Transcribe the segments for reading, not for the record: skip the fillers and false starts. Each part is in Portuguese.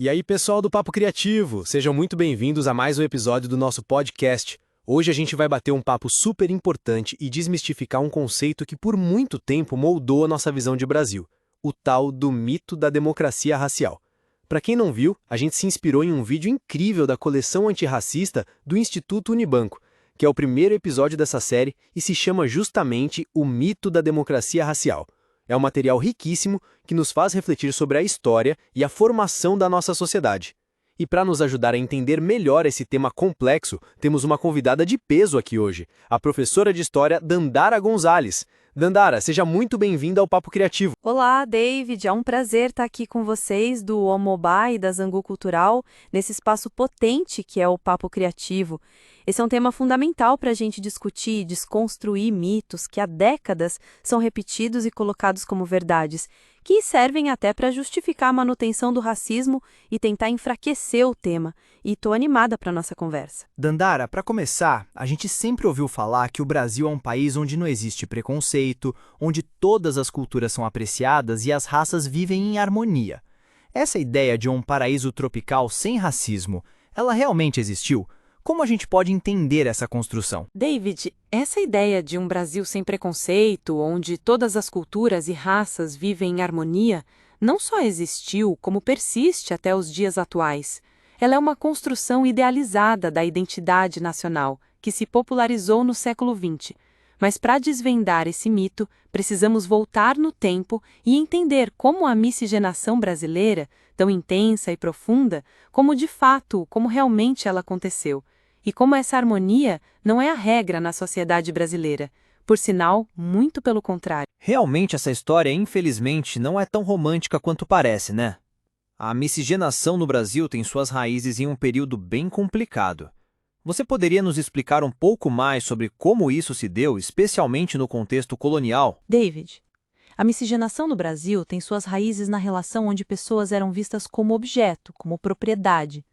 E aí, pessoal do Papo Criativo, sejam muito bem-vindos a mais um episódio do nosso podcast. Hoje a gente vai bater um papo super importante e desmistificar um conceito que por muito tempo moldou a nossa visão de Brasil, o tal do mito da democracia racial. Para quem não viu, a gente se inspirou em um vídeo incrível da coleção antirracista do Instituto Unibanco, que é o primeiro episódio dessa série e se chama justamente O Mito da Democracia Racial. É um material riquíssimo que nos faz refletir sobre a história e a formação da nossa sociedade. E para nos ajudar a entender melhor esse tema complexo, temos uma convidada de peso aqui hoje, a professora de História Dandara Gonzalez. Dandara, seja muito bem-vinda ao Papo Criativo. Olá, David. É um prazer estar aqui com vocês do Omobá e da Zangu Cultural, nesse espaço potente que é o Papo Criativo. Esse é um tema fundamental para a gente discutir e desconstruir mitos que há décadas são repetidos e colocados como verdades, que servem até para justificar a manutenção do racismo e tentar enfraquecer o tema. E estou animada para a nossa conversa. Dandara, para começar, a gente sempre ouviu falar que o Brasil é um país onde não existe preconceito, onde todas as culturas são apreciadas e as raças vivem em harmonia. Essa ideia de um paraíso tropical sem racismo, ela realmente existiu? Como a gente pode entender essa construção? David, essa ideia de um Brasil sem preconceito, onde todas as culturas e raças vivem em harmonia, não só existiu, como persiste até os dias atuais. Ela é uma construção idealizada da identidade nacional, que se popularizou no século XX. Mas para desvendar esse mito, precisamos voltar no tempo e entender como a miscigenação brasileira, tão intensa e profunda, como realmente ela aconteceu. E como essa harmonia não é a regra na sociedade brasileira. Por sinal, muito pelo contrário. Realmente essa história, infelizmente, não é tão romântica quanto parece, né? A miscigenação no Brasil tem suas raízes em um período bem complicado. Você poderia nos explicar um pouco mais sobre como isso se deu, especialmente no contexto colonial? David, a miscigenação no Brasil tem suas raízes na relação onde pessoas eram vistas como objeto, como propriedade.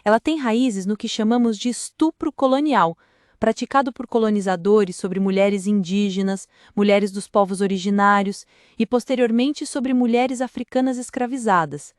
Ela tem raízes no que chamamos de estupro colonial, praticado por colonizadores sobre mulheres indígenas, mulheres dos povos originários e, posteriormente, sobre mulheres africanas escravizadas.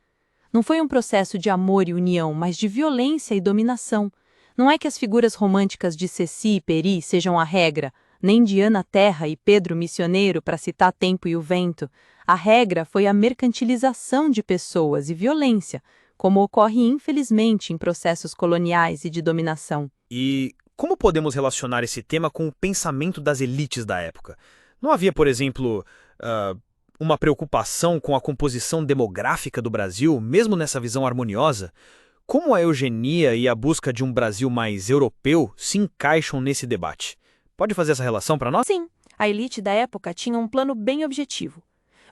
Não foi um processo de amor e união, mas de violência e dominação. Não é que as figuras românticas de Ceci e Peri sejam a regra, nem de Ana Terra e Pedro Missioneiro, para citar Tempo e o Vento. A regra foi a mercantilização de pessoas e violência, como ocorre infelizmente em processos coloniais e de dominação. E como podemos relacionar esse tema com o pensamento das elites da época? Não havia, por exemplo, uma preocupação com a composição demográfica do Brasil, mesmo nessa visão harmoniosa? Como a eugenia e a busca de um Brasil mais europeu se encaixam nesse debate? Pode fazer essa relação para nós? Sim, a elite da época tinha um plano bem objetivo.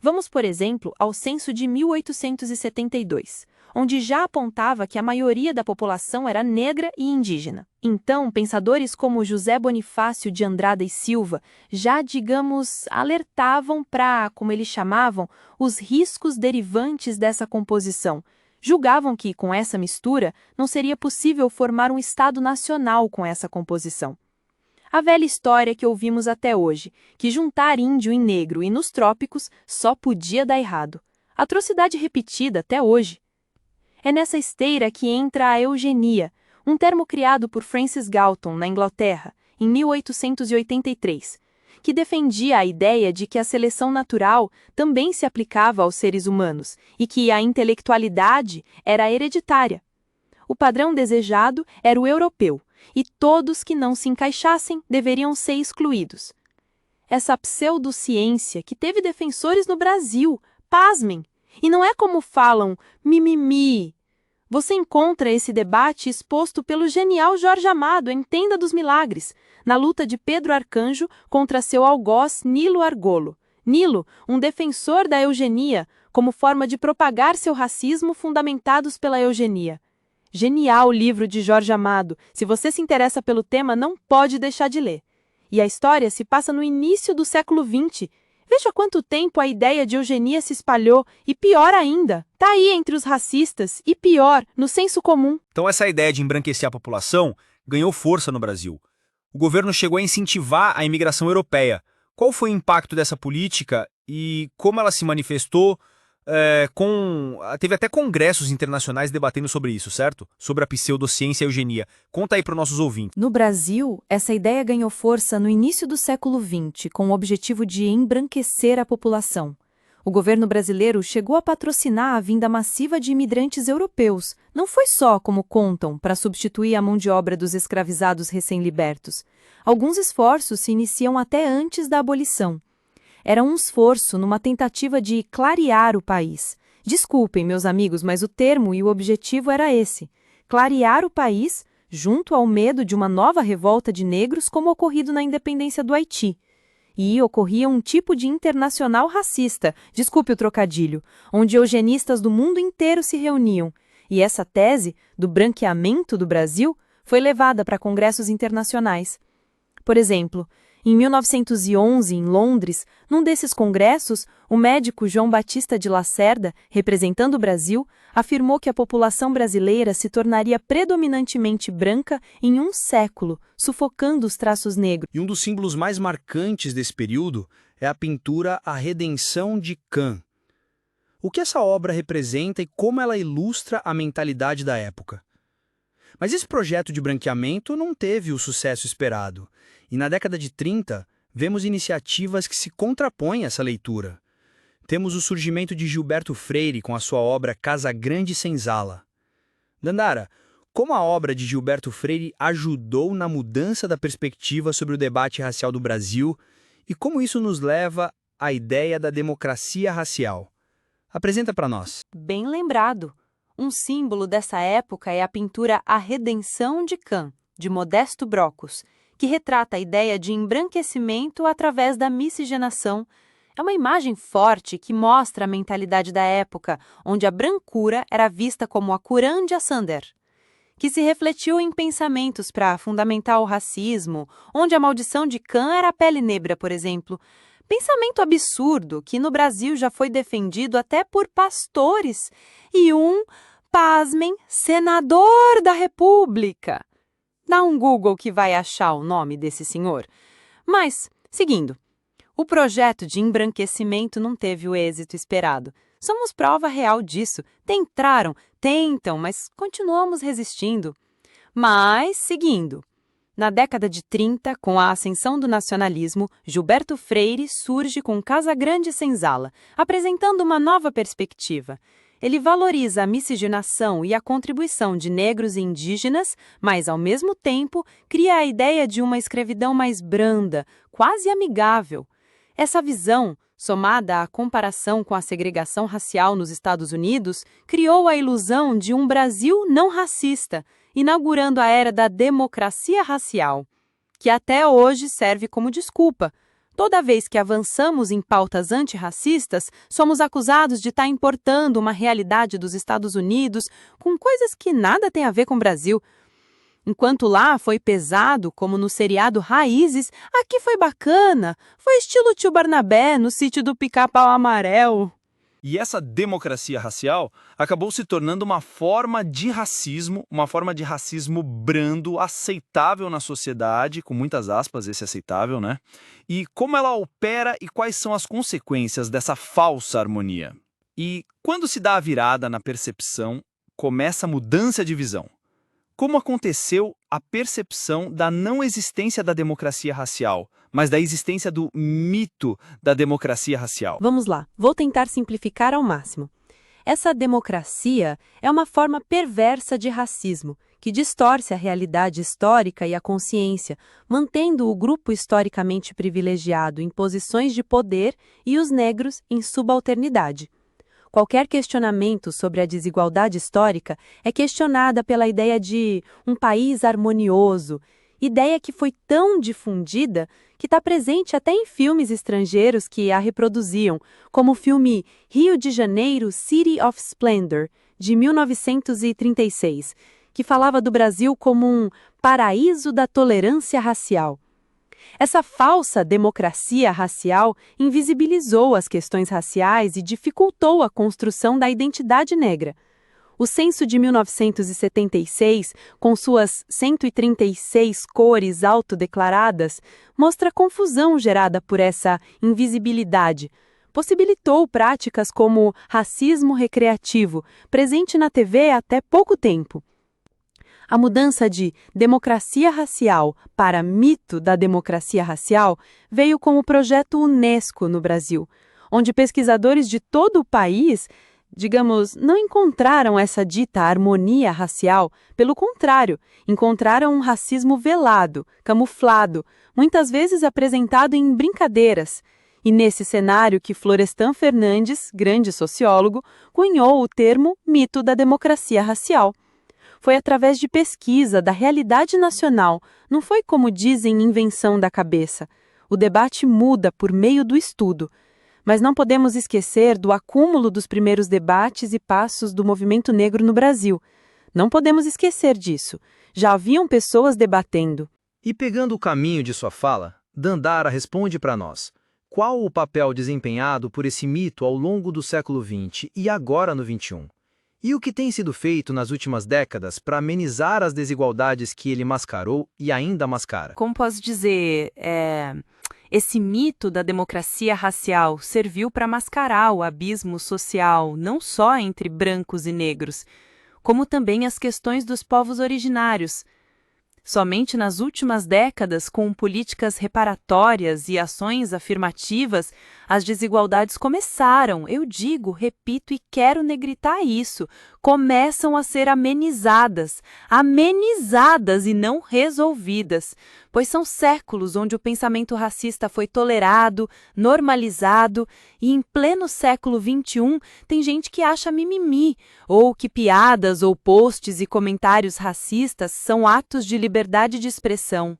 Vamos, por exemplo, ao censo de 1872, onde já apontava que a maioria da população era negra e indígena. Então, pensadores como José Bonifácio de Andrada e Silva já, alertavam para, como eles chamavam, os riscos derivantes dessa composição. Julgavam que, com essa mistura, não seria possível formar um Estado nacional com essa composição. A velha história que ouvimos até hoje, que juntar índio e negro e nos trópicos só podia dar errado. Atrocidade repetida até hoje. É nessa esteira que entra a eugenia, um termo criado por Francis Galton, na Inglaterra, em 1883, que defendia a ideia de que a seleção natural também se aplicava aos seres humanos e que a intelectualidade era hereditária. O padrão desejado era o europeu, e todos que não se encaixassem deveriam ser excluídos. Essa pseudociência que teve defensores no Brasil, pasmem, e não é como falam, mimimi. Você encontra esse debate exposto pelo genial Jorge Amado em Tenda dos Milagres, na luta de Pedro Arcanjo contra seu algoz Nilo Argolo. Nilo, um defensor da eugenia, como forma de propagar seu racismo fundamentados pela eugenia. Genial o livro de Jorge Amado. Se você se interessa pelo tema, não pode deixar de ler. E a história se passa no início do século XX. Veja quanto tempo a ideia de eugenia se espalhou e, pior ainda, está aí entre os racistas e, pior, no senso comum. Então essa ideia de embranquecer a população ganhou força no Brasil. O governo chegou a incentivar a imigração europeia. Qual foi o impacto dessa política e como ela se manifestou Teve até congressos internacionais debatendo sobre isso, certo? Sobre a pseudociência e a eugenia. Conta aí para os nossos ouvintes. No Brasil, essa ideia ganhou força no início do século XX, com o objetivo de embranquecer a população. O governo brasileiro chegou a patrocinar a vinda massiva de imigrantes europeus. Não foi só, como contam, para substituir a mão de obra dos escravizados recém-libertos. Alguns esforços se iniciam até antes da abolição. Era um esforço numa tentativa de clarear o país. Desculpem, meus amigos, mas o termo e o objetivo era esse: clarear o país junto ao medo de uma nova revolta de negros como ocorrido na independência do Haiti. E ocorria um tipo de internacional racista, desculpe o trocadilho, onde eugenistas do mundo inteiro se reuniam. E essa tese, do branqueamento do Brasil, foi levada para congressos internacionais. Por exemplo, em 1911, em Londres, num desses congressos, o médico João Batista de Lacerda, representando o Brasil, afirmou que a população brasileira se tornaria predominantemente branca em um século, sufocando os traços negros. E um dos símbolos mais marcantes desse período é a pintura A Redenção de Caen. O que essa obra representa e como ela ilustra a mentalidade da época? Mas esse projeto de branqueamento não teve o sucesso esperado. E na década de 30, vemos iniciativas que se contrapõem a essa leitura. Temos o surgimento de Gilberto Freire com a sua obra Casa Grande Senzala. Dandara, como a obra de Gilberto Freire ajudou na mudança da perspectiva sobre o debate racial do Brasil e como isso nos leva à ideia da democracia racial? Apresenta para nós. Bem lembrado. Um símbolo dessa época é a pintura A Redenção de Caen, de Modesto Brocos, que retrata a ideia de embranquecimento através da miscigenação. É uma imagem forte que mostra a mentalidade da época, onde a brancura era vista como a curande ascender, que se refletiu em pensamentos para fundamentar o racismo, onde a maldição de Caen era a pele negra, por exemplo. Pensamento absurdo que no Brasil já foi defendido até por pastores e pasmem, senador da República. Dá um Google que vai achar o nome desse senhor. Mas, seguindo, o projeto de embranquecimento não teve o êxito esperado. Somos prova real disso. Tentam, mas continuamos resistindo. Mas, seguindo, na década de 30, com a ascensão do nacionalismo, Gilberto Freire surge com Casa Grande Senzala, apresentando uma nova perspectiva. Ele valoriza a miscigenação e a contribuição de negros e indígenas, mas, ao mesmo tempo, cria a ideia de uma escravidão mais branda, quase amigável. Essa visão, somada à comparação com a segregação racial nos Estados Unidos, criou a ilusão de um Brasil não racista, inaugurando a era da democracia racial, que até hoje serve como desculpa. Toda vez que avançamos em pautas antirracistas, somos acusados de estar importando uma realidade dos Estados Unidos com coisas que nada têm a ver com o Brasil. Enquanto lá foi pesado, como no seriado Raízes, aqui foi bacana, foi estilo Tio Barnabé no sítio do Pica-Pau Amarelo. E essa democracia racial acabou se tornando uma forma de racismo brando, aceitável na sociedade, com muitas aspas, esse aceitável, né? E como ela opera e quais são as consequências dessa falsa harmonia? E quando se dá a virada na percepção, começa a mudança de visão. Como aconteceu a percepção da não existência da democracia racial, mas da existência do mito da democracia racial? Vamos lá, vou tentar simplificar ao máximo. Essa democracia é uma forma perversa de racismo, que distorce a realidade histórica e a consciência, mantendo o grupo historicamente privilegiado em posições de poder e os negros em subalternidade. Qualquer questionamento sobre a desigualdade histórica é questionada pela ideia de um país harmonioso, ideia que foi tão difundida que está presente até em filmes estrangeiros que a reproduziam, como o filme Rio de Janeiro, City of Splendor, de 1936, que falava do Brasil como um paraíso da tolerância racial. Essa falsa democracia racial invisibilizou as questões raciais e dificultou a construção da identidade negra. O censo de 1976, com suas 136 cores autodeclaradas, mostra a confusão gerada por essa invisibilidade, possibilitou práticas como racismo recreativo, presente na TV até pouco tempo. A mudança de democracia racial para mito da democracia racial veio com o projeto Unesco no Brasil, onde pesquisadores de todo o país, não encontraram essa dita harmonia racial, pelo contrário, encontraram um racismo velado, camuflado, muitas vezes apresentado em brincadeiras. E nesse cenário que Florestan Fernandes, grande sociólogo, cunhou o termo mito da democracia racial. Foi através de pesquisa da realidade nacional, não foi como dizem invenção da cabeça. O debate muda por meio do estudo. Mas não podemos esquecer do acúmulo dos primeiros debates e passos do movimento negro no Brasil. Não podemos esquecer disso. Já haviam pessoas debatendo. E pegando o caminho de sua fala, Dandara responde para nós. Qual o papel desempenhado por esse mito ao longo do século XX e agora no XXI? E o que tem sido feito nas últimas décadas para amenizar as desigualdades que ele mascarou e ainda mascara? Como posso dizer, esse mito da democracia racial serviu para mascarar o abismo social, não só entre brancos e negros, como também as questões dos povos originários. Somente nas últimas décadas, com políticas reparatórias e ações afirmativas, as desigualdades começaram, repito e quero negritar isso, começam a ser amenizadas e não resolvidas, pois são séculos onde o pensamento racista foi tolerado, normalizado, e em pleno século XXI tem gente que acha mimimi, ou que piadas ou posts e comentários racistas são atos de liberdade de expressão.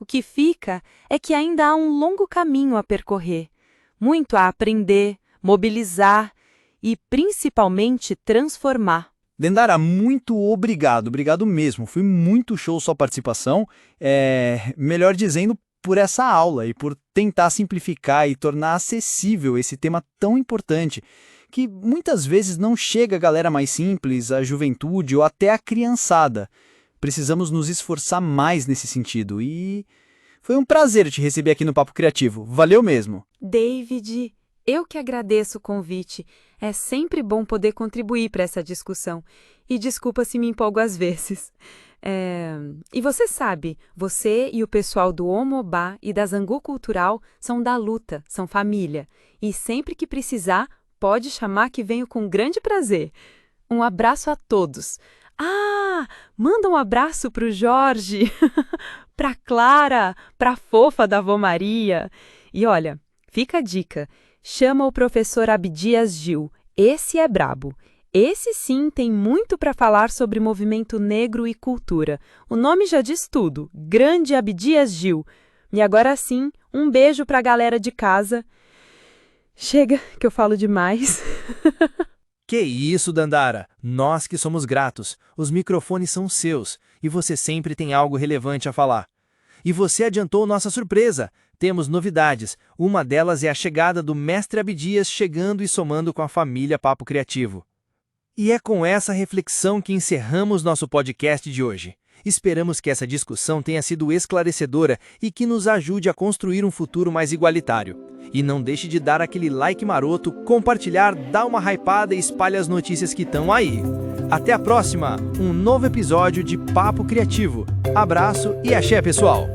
O que fica é que ainda há um longo caminho a percorrer, muito a aprender, mobilizar e, principalmente, transformar. Dandara, muito obrigado mesmo. Foi muito show sua participação. Melhor dizendo, por essa aula e por tentar simplificar e tornar acessível esse tema tão importante, que muitas vezes não chega à galera mais simples, à juventude ou até à criançada. Precisamos nos esforçar mais nesse sentido e foi um prazer te receber aqui no Papo Criativo. Valeu mesmo. David, eu que agradeço o convite. É sempre bom poder contribuir para essa discussão. E desculpa se me empolgo às vezes. E você sabe, você e o pessoal do Omobá e da Zangu Cultural são da luta, são família. E sempre que precisar, pode chamar que venho com grande prazer. Um abraço a todos. Manda um abraço pro Jorge, pra Clara, pra fofa da avó Maria. E olha, fica a dica, chama o professor Abdias Gil, esse é brabo. Esse sim tem muito para falar sobre movimento negro e cultura. O nome já diz tudo, Grande Abdias Gil. E agora sim, um beijo pra galera de casa. Chega, que eu falo demais. Que isso, Dandara! Nós que somos gratos. Os microfones são seus e você sempre tem algo relevante a falar. E você adiantou nossa surpresa. Temos novidades. Uma delas é a chegada do Mestre Abdias chegando e somando com a família Papo Criativo. E é com essa reflexão que encerramos nosso podcast de hoje. Esperamos que essa discussão tenha sido esclarecedora e que nos ajude a construir um futuro mais igualitário. E não deixe de dar aquele like maroto, compartilhar, dar uma hypada e espalhe as notícias que estão aí. Até a próxima, um novo episódio de Papo Criativo. Abraço e axé, pessoal!